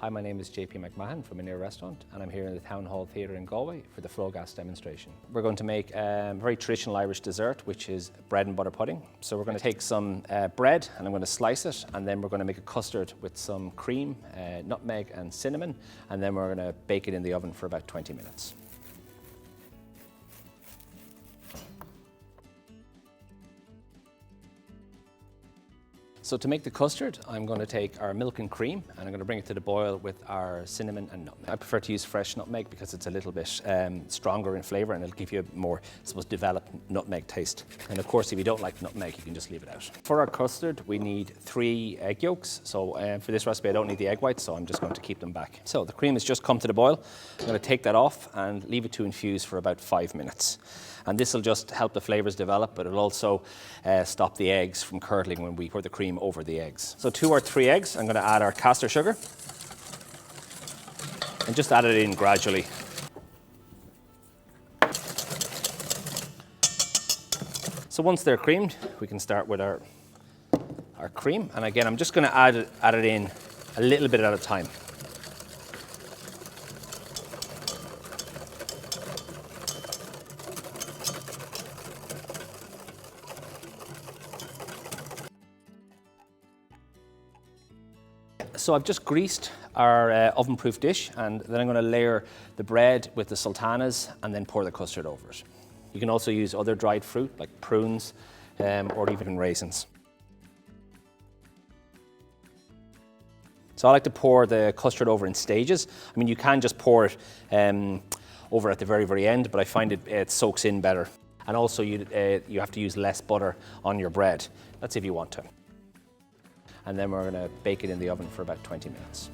Hi, my name is Jp McMahon from Anir Restaurant, and I'm here in the Town Hall Theatre in Galway for the Flogas demonstration. We're going to make a very traditional Irish dessert, which is bread and butter pudding. So we're going to take some bread and I'm going to slice it, and then we're going to make a custard with some cream, nutmeg and cinnamon, and then we're going to bake it in the oven for about 20 minutes. So to make the custard, I'm going to take our milk and cream and I'm going to bring it to the boil with our cinnamon and nutmeg. I prefer to use fresh nutmeg because it's a little bit stronger in flavour and it'll give you a more, developed nutmeg taste. And of course, if you don't like nutmeg, you can just leave it out. For our custard, we need 3 egg yolks. So for this recipe, I don't need the egg whites, so I'm just going to keep them back. So the cream has just come to the boil. I'm going to take that off and leave it to infuse for about 5 minutes. And this will just help the flavours develop, but it'll also stop the eggs from curdling when we pour the cream over the eggs. So 2 or 3 eggs, I'm going to add our caster sugar and just add it in gradually. So once they're creamed, we can start with our cream. And again, I'm just going to add it in a little bit at a time. So I've just greased our oven-proof dish, and then I'm going to layer the bread with the sultanas and then pour the custard over it. You can also use other dried fruit like prunes or even raisins. So I like to pour the custard over in stages. I mean, you can just pour it over at the very, very end, but I find it soaks in better. And also you have to use less butter on your bread. That's if you want to. And then we're going to bake it in the oven for about 20 minutes.